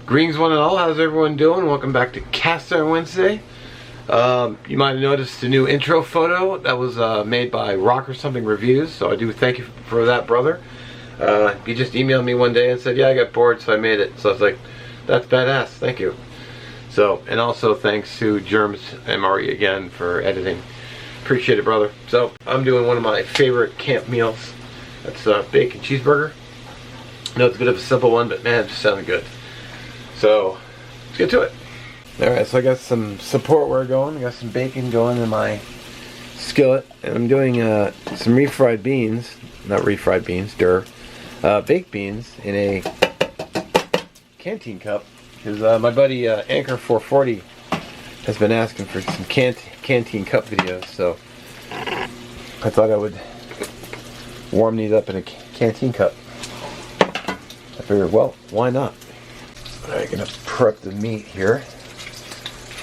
Greetings one and all, how's everyone doing? Welcome back to Cast Iron Wednesday. You might have noticed a new intro photo that was made by Rock or Something Reviews, so I do thank you for that, brother. He just emailed me one day and said, yeah, I got bored, so I made it. So I was like, that's badass, thank you. So, and also thanks to JermsMRE again for editing. Appreciate it, brother. So, I'm doing one of my favorite camp meals. That's bacon cheeseburger. I know it's a bit of a simple one, but man, it just sounded good. So, let's get to it. Alright, so I got some support ware going. I got some bacon going in my skillet. And I'm doing some refried beans. Not refried beans, baked beans in a canteen cup. Because my buddy Anchor 440 has been asking for some canteen cup videos. So, I thought I would warm these up in a canteen cup. I figured, well, why not? Alright, gonna prep the meat here.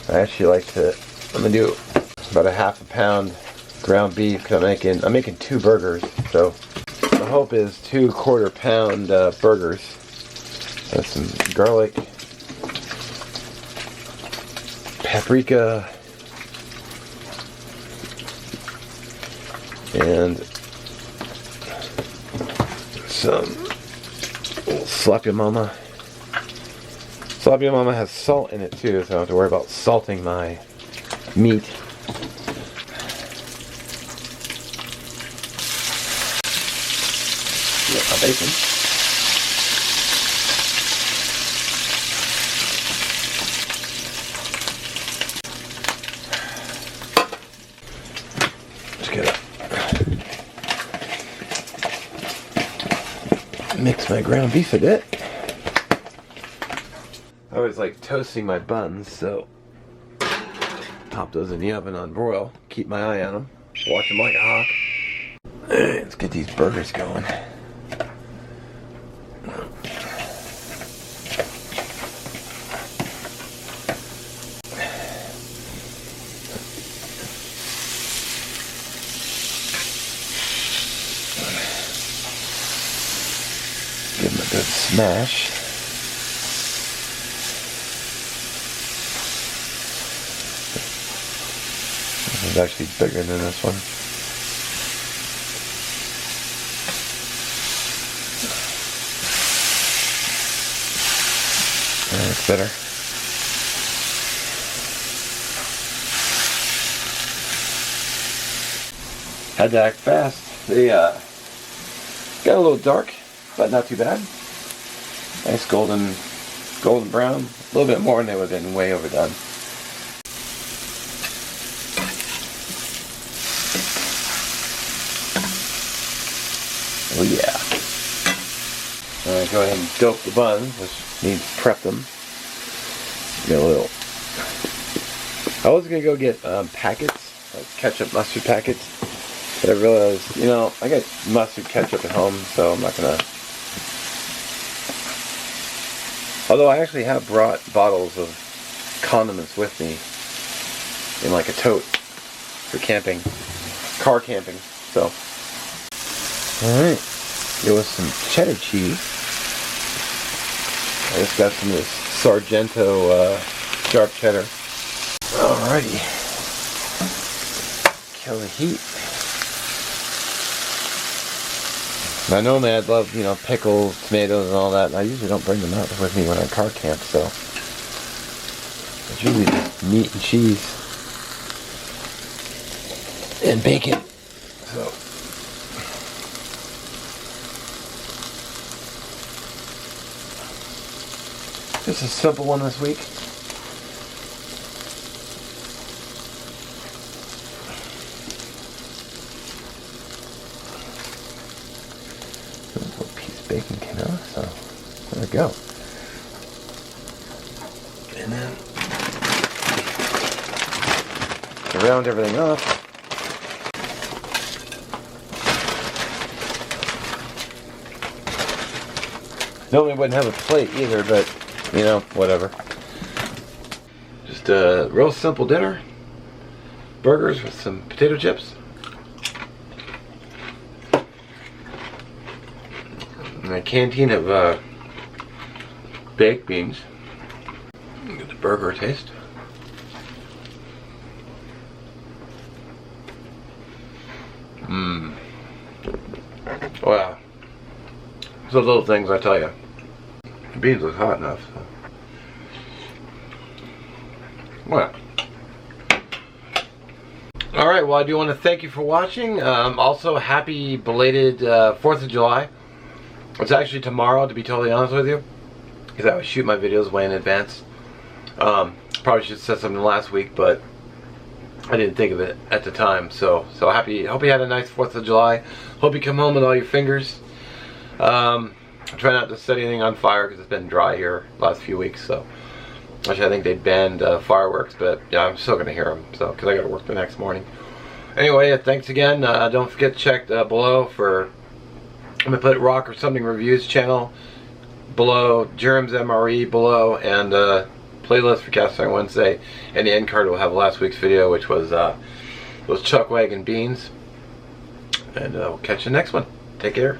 I actually like to, I'm gonna do about a half a pound ground beef because I'm making 2 burgers. So the hope is 2 1/4 pound burgers. That's some garlic, paprika, and some Sloppy Mama. Sloppy Mama has salt in it too, so I don't have to worry about salting my meat. Get my bacon. Just gotta mix my ground beef a bit. I always like toasting my buns, so pop those in the oven on broil. Keep my eye on them. Watch them like a hawk. Alright, let's get these burgers going. Give them a good smash. It's actually bigger than this one. That's better. Had to act fast. They got a little dark, but not too bad. Nice golden brown. A little bit more and they would have been way overdone. Oh yeah. Alright, go ahead and dope the buns, which means prep them. Get a little. I was gonna go get packets, like ketchup, mustard packets, but I realized, you know, I got mustard ketchup at home, so I'm not gonna. Although I actually have brought bottles of condiments with me in like a tote for camping, car camping, so. Alright, go with some cheddar cheese. I just got some of this Sargento sharp cheddar. Alrighty. Kill the heat. Now normally I'd love, you know, pickles, tomatoes and all that, and I usually don't bring them out with me when I car camp, so it's usually just meat and cheese and bacon. So just a simple one this week. A little piece of bacon came out, so there we go. And then to round everything up, normally wouldn't have a plate either, but you know, whatever. Just a real simple dinner. Burgers with some potato chips. And a canteen of baked beans. Get the burger taste. Mmm. Wow. It's those little things I tell you. The beans look hot enough. So. Well. Alright, well I do want to thank you for watching. Also, happy belated 4th of July. It's actually tomorrow, to be totally honest with you. Because I always shoot my videos way in advance. Probably should have said something last week, but I didn't think of it at the time. So happy. Hope you had a nice 4th of July. Hope you come home with all your fingers. Try not to set anything on fire because it's been dry here the last few weeks. So actually, I think they banned fireworks, but yeah, I'm still gonna hear them. So because I got to work the next morning. Anyway, thanks again. Don't forget to check below for. I'm gonna put Rock or Something Reviews channel below, JermsMRE below, and playlist for Cast Iron Wednesday. And the end card will have last week's video, which was those chuck wagon beans. And we'll catch you next one. Take care.